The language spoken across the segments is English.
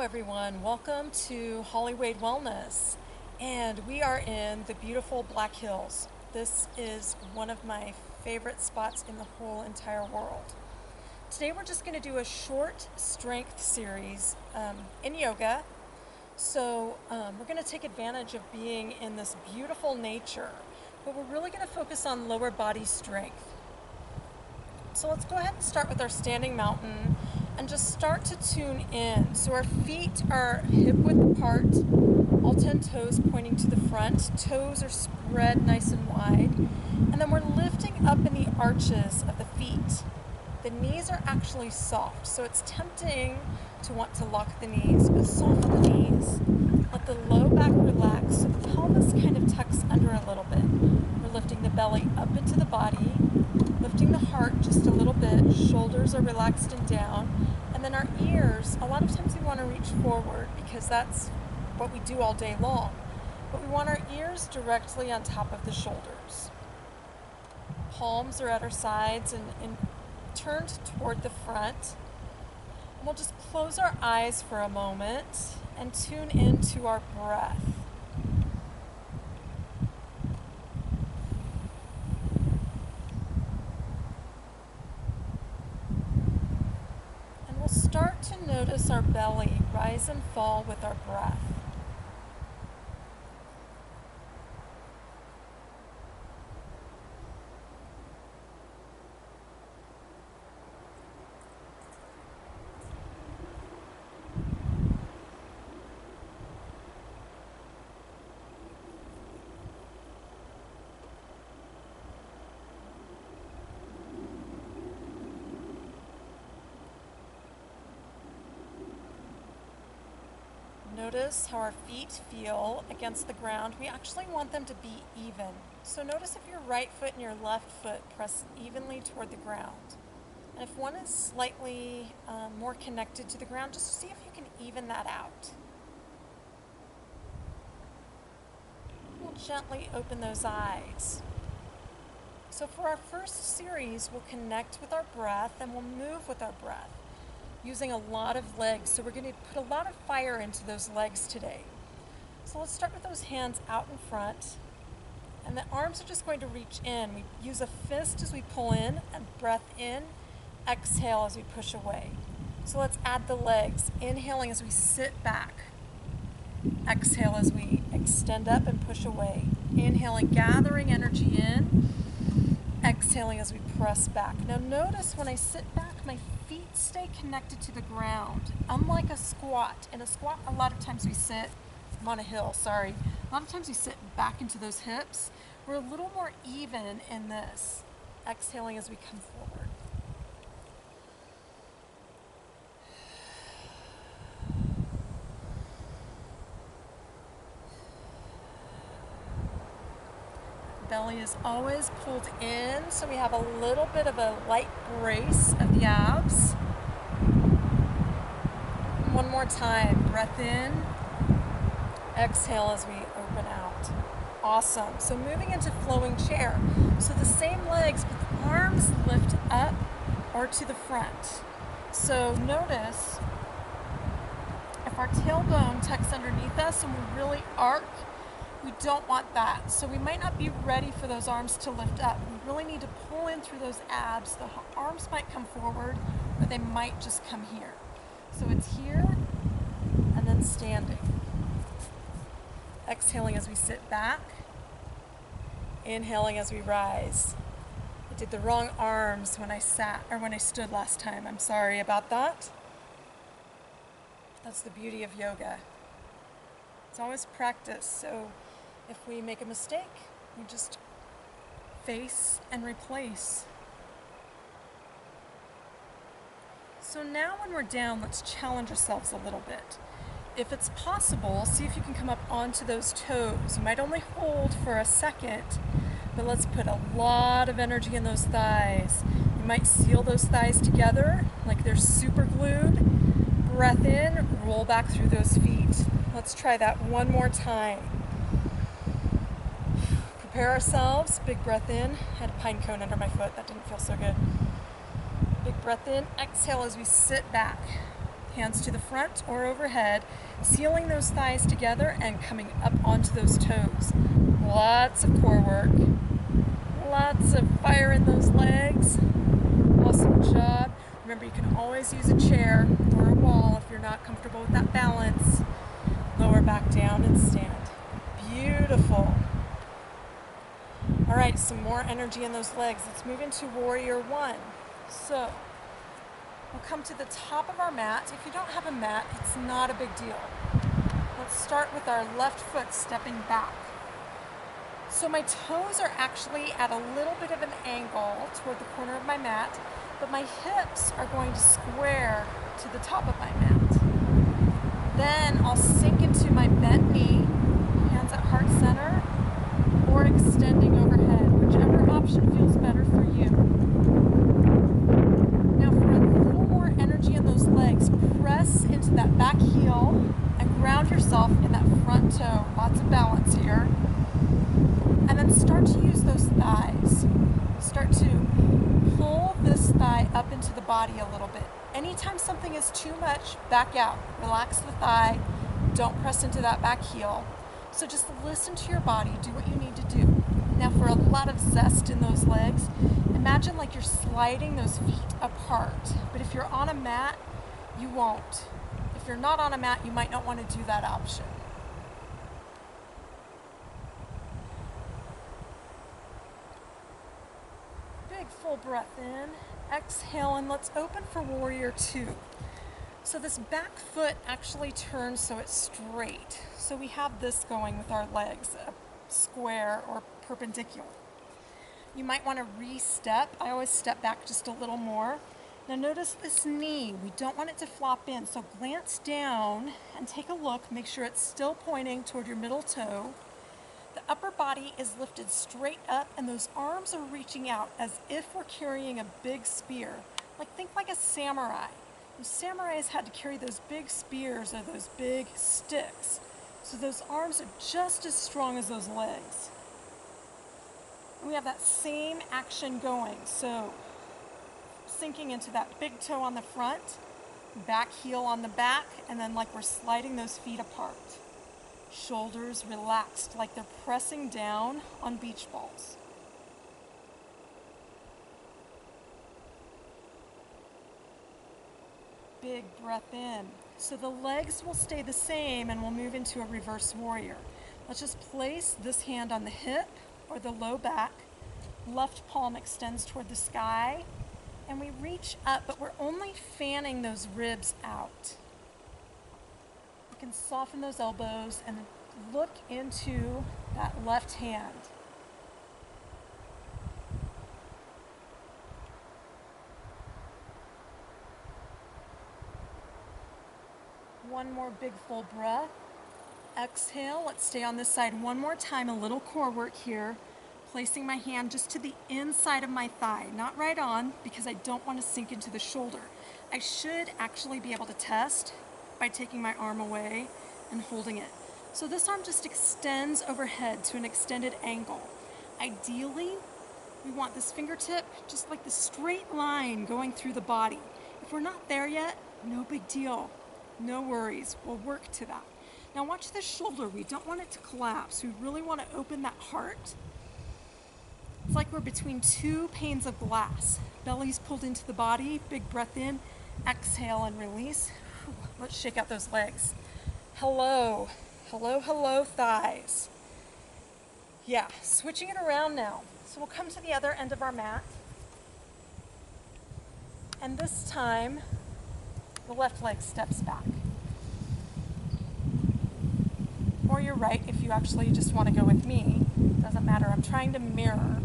everyone, welcome to Holly Wade Wellness, and we are in the beautiful Black Hills. This is one of my favorite spots in the whole entire world. Today we're just going to do a short strength series in yoga. So we're going to take advantage of being in this beautiful nature, but we're really going to focus on lower body strength. So let's go ahead and start with our standing mountain and just start to tune in. So our feet are hip width apart, all 10 toes pointing to the front. Toes are spread nice and wide. And then we're lifting up in the arches of the feet. The knees are actually soft, so it's tempting to want to lock the knees, but soften the knees. Let the low back relax, so the pelvis kind of tucks under a little bit. We're lifting the belly up into the body, lifting the heart just a little bit. Shoulders are relaxed and down. And then our ears, a lot of times we want to reach forward because that's what we do all day long. But we want our ears directly on top of the shoulders. Palms are at our sides and turned toward the front. And we'll just close our eyes for a moment and tune into our breath. And we'll start to notice our belly rise and fall with our breath. Notice how our feet feel against the ground. We actually want them to be even. So notice if your right foot and your left foot press evenly toward the ground. And if one is slightly more connected to the ground, just see if you can even that out. We'll gently open those eyes. So for our first series, we'll connect with our breath and we'll move with our breath, using a lot of legs. So we're going to put a lot of fire into those legs today. So let's start with those hands out in front, and the arms are just going to reach in. We use a fist as we pull in and breath in, exhale as we push away. So let's add the legs, inhaling as we sit back, exhale as we extend up and push away, inhaling, gathering energy in, exhaling as we press back. Now notice when I sit back, my feet stay connected to the ground, unlike a squat. In a squat, a lot of times we sit, I'm on a hill, sorry. A lot of times we sit back into those hips. We're a little more even in this, exhaling as we come forward. Belly is always pulled in, so we have a little bit of a light brace of the abs. One more time, breath in, exhale as we open out. Awesome. So moving into flowing chair. So the same legs, but the arms lift up or to the front. So notice if our tailbone tucks underneath us and we really arc, we don't want that. So we might not be ready for those arms to lift up. We really need to pull in through those abs. The arms might come forward, or they might just come here. So it's here and then standing. Exhaling as we sit back. Inhaling as we rise. I did the wrong arms when I sat or when I stood last time. I'm sorry about that. That's the beauty of yoga. It's always practice. So if we make a mistake, we just face and replace. So now when we're down, let's challenge ourselves a little bit. If it's possible, see if you can come up onto those toes. You might only hold for a second, but let's put a lot of energy in those thighs. You might seal those thighs together like they're super glued. Breath in, roll back through those feet. Let's try that one more time. Prepare ourselves, big breath in. I had a pine cone under my foot, that didn't feel so good. Big breath in, exhale as we sit back. hands to the front or overhead, sealing those thighs together and coming up onto those toes. Lots of core work, lots of fire in those legs. Awesome job. Remember, you can always use a chair or a wall if you're not comfortable with that balance. Lower back down and stand. Beautiful. All right, some more energy in those legs. Let's move into warrior one. So we'll come to the top of our mat. If you don't have a mat, it's not a big deal. Let's start with our left foot stepping back. So my toes are actually at a little bit of an angle toward the corner of my mat, but my hips are going to square to the top of my mat. Then I'll sink into my bent knee, hands at heart center, or extending overhead, whichever option feels better for you. Now for a little more energy in those legs, press into that back heel and ground yourself in that front toe. Lots of balance here. And then start to use those thighs. Start to pull this thigh up into the body a little bit. Anytime something is too much, back out. Relax the thigh. Don't press into that back heel. So just listen to your body. Do what you need to do. Now for a lot of zest in those legs, imagine like you're sliding those feet apart. But if you're on a mat, you won't. If you're not on a mat, you might not want to do that option. Big full breath in. Exhale, and let's open for warrior two. So this back foot actually turns so it's straight. So we have this going with our legs, a square or perpendicular. You might want to re-step. I always step back just a little more. Now notice this knee. We don't want it to flop in. So glance down and take a look. Make sure it's still pointing toward your middle toe. The upper body is lifted straight up and those arms are reaching out as if we're carrying a big spear. Think like a samurai. The samurais had to carry those big spears or those big sticks. So those arms are just as strong as those legs. And we have that same action going. So sinking into that big toe on the front, back heel on the back, and then like we're sliding those feet apart. Shoulders relaxed like they're pressing down on beach balls. Big breath in. So the legs will stay the same and we'll move into a reverse warrior. Let's just place this hand on the hip or the low back. Left palm extends toward the sky and we reach up, but we're only fanning those ribs out. You can soften those elbows and look into that left hand. One more big full breath. Exhale. Let's stay on this side one more time. A little core work here. Placing my hand just to the inside of my thigh, not right on, because I don't want to sink into the shoulder. I should actually be able to test by taking my arm away and holding it. So this arm just extends overhead to an extended angle. Ideally, we want this fingertip just like the straight line going through the body. If we're not there yet, no big deal. No worries, we'll work to that. Now watch the shoulder. We don't want it to collapse. We really want to open that heart. It's like we're between two panes of glass. Belly's pulled into the body, big breath in, exhale and release. Let's shake out those legs. Hello, hello, hello, thighs. Yeah, switching it around now. So we'll come to the other end of our mat. And this time, the left leg steps back. Or you're right if you actually just want to go with me. Doesn't matter, I'm trying to mirror.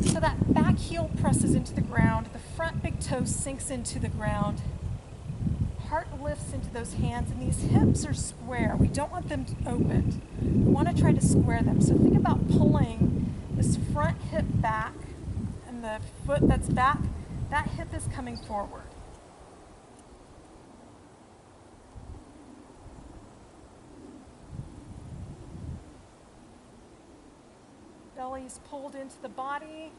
So that back heel presses into the ground, the front big toe sinks into the ground, heart lifts into those hands, and these hips are square. We don't want them opened. We want to try to square them. So think about pulling this front hip back, and the foot that's back, that hip is coming forward. Belly's pulled into the body.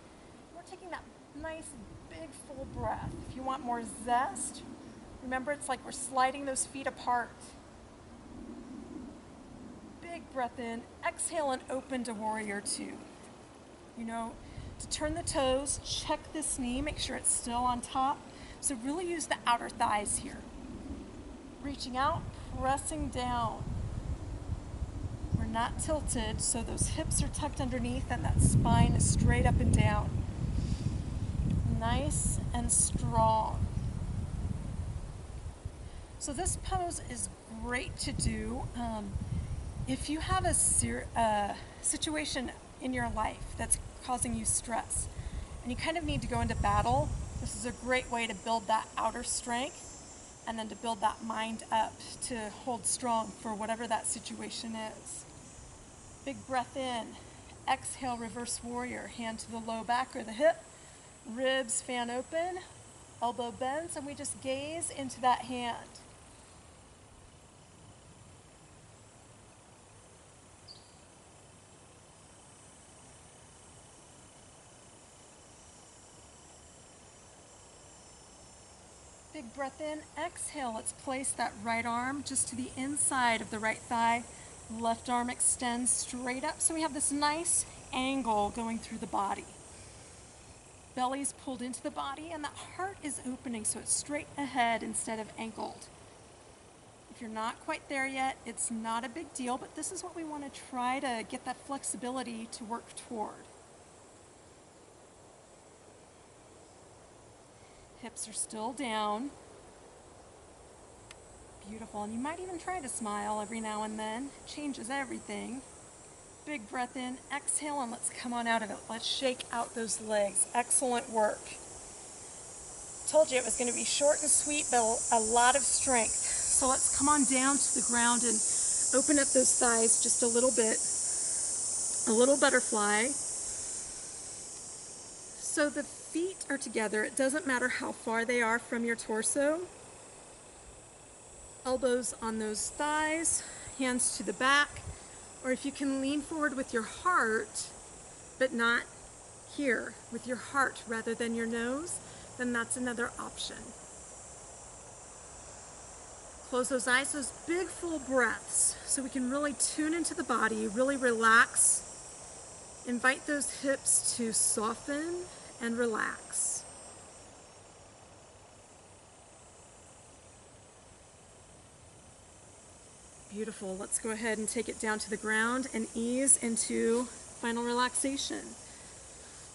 We're taking that nice big full breath. If you want more zest, Remember, it's like we're sliding those feet apart. Big breath in, exhale and open to warrior two. You know, to turn the toes, check this knee, make sure it's still on top. So really use the outer thighs here. Reaching out, pressing down. We're not tilted, so those hips are tucked underneath and that spine is straight up and down. Nice and strong. So this pose is great to do if you have a situation in your life that's causing you stress and you kind of need to go into battle. This is a great way to build that outer strength and then to build that mind up to hold strong for whatever that situation is. Big breath in, exhale, reverse warrior, hand to the low back or the hip, ribs fan open, elbow bends, and we just gaze into that hand. Big breath in, exhale, let's place that right arm just to the inside of the right thigh. Left arm extends straight up, so we have this nice angle going through the body. Belly's pulled into the body and that heart is opening, so it's straight ahead instead of angled. If you're not quite there yet, it's not a big deal, but this is what we want to try to get that flexibility to work toward. Hips are still down. Beautiful, and you might even try to smile every now and then. It changes everything. Big breath in, exhale, and let's come on out of it. Let's shake out those legs. Excellent work. Told you it was going to be short and sweet, but a lot of strength. So let's come on down to the ground and open up those thighs just a little bit. A little butterfly. So the feet are together. It doesn't matter how far they are from your torso. Elbows on those thighs, hands to the back, or if you can lean forward with your heart, but not here, with your heart rather than your nose, then that's another option. Close those eyes, those big full breaths, so we can really tune into the body, really relax. Invite those hips to soften and relax. Beautiful. Let's go ahead and take it down to the ground and ease into final relaxation.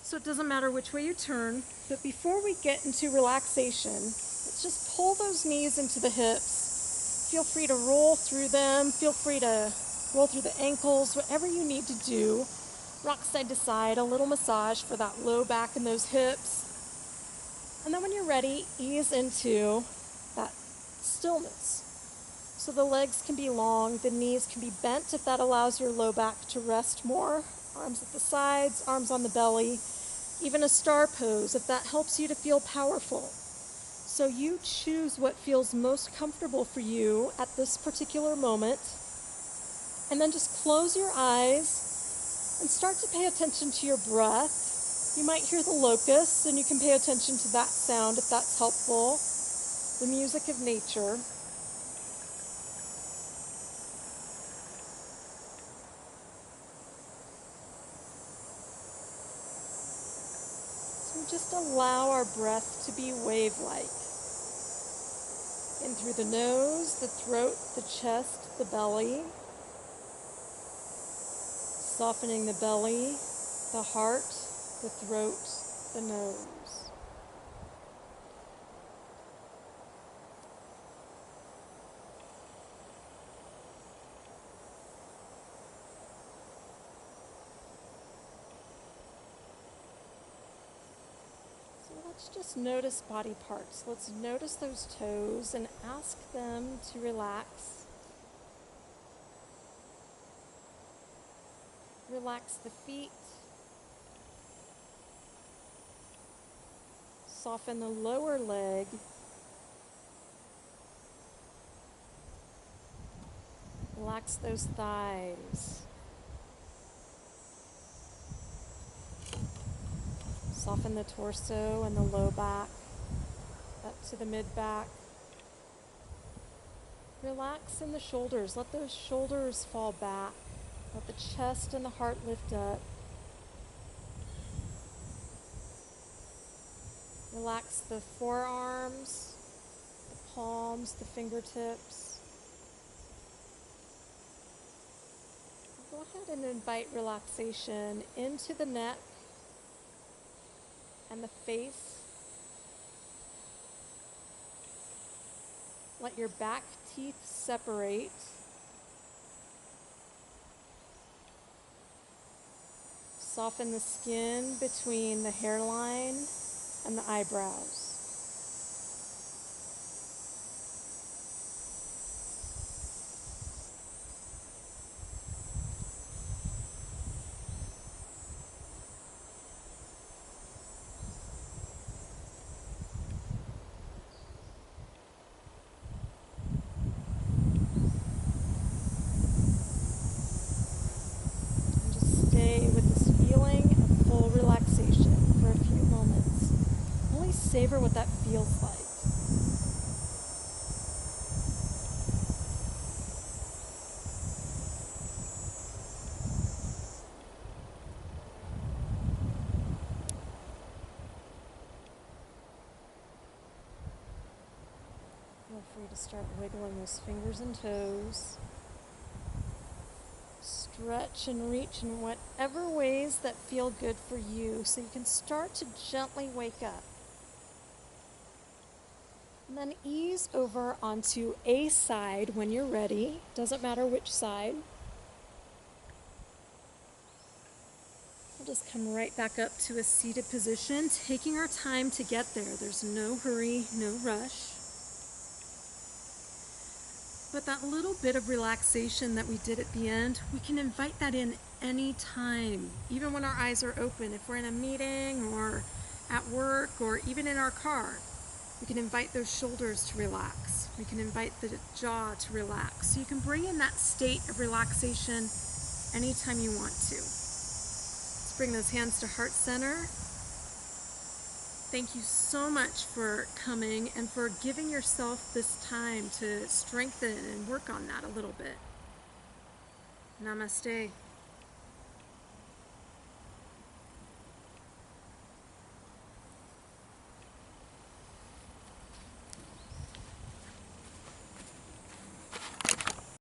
So it doesn't matter which way you turn, but before we get into relaxation, let's just pull those knees into the hips. Feel free to roll through them. Feel free to roll through the ankles, whatever you need to do. Rock side to side, a little massage for that low back and those hips. And then when you're ready, ease into that stillness. So the legs can be long, the knees can be bent if that allows your low back to rest more. Arms at the sides, arms on the belly. Even a star pose if that helps you to feel powerful. So you choose what feels most comfortable for you at this particular moment. And then just close your eyes and start to pay attention to your breath. You might hear the locusts and you can pay attention to that sound if that's helpful. The music of nature. Just allow our breath to be wave-like. In through the nose, the throat, the chest, the belly. Softening the belly, the heart, the throat, the nose. Let's just notice body parts. Let's notice those toes and ask them to relax. Relax the feet. Soften the lower leg. Relax those thighs. Soften the torso and the low back, up to the mid back. Relax in the shoulders. Let those shoulders fall back. Let the chest and the heart lift up. Relax the forearms, the palms, the fingertips. Go ahead and invite relaxation into the neck and the face. Let your back teeth separate. Soften the skin between the hairline and the eyebrows. And just stay with this feeling of full relaxation for a few moments. Really savor what that feels like. Feel free to start wiggling those fingers and toes. Stretch and reach in whatever ways that feel good for you so you can start to gently wake up. And then ease over onto a side when you're ready. Doesn't matter which side. We'll just come right back up to a seated position, taking our time to get there. There's no hurry, no rush. But that little bit of relaxation that we did at the end, we can invite that in any time, even when our eyes are open. If we're in a meeting or at work or even in our car, we can invite those shoulders to relax. We can invite the jaw to relax. So you can bring in that state of relaxation anytime you want to. Let's bring those hands to heart center. Thank you so much for coming and for giving yourself this time to strengthen and work on that a little bit. Namaste.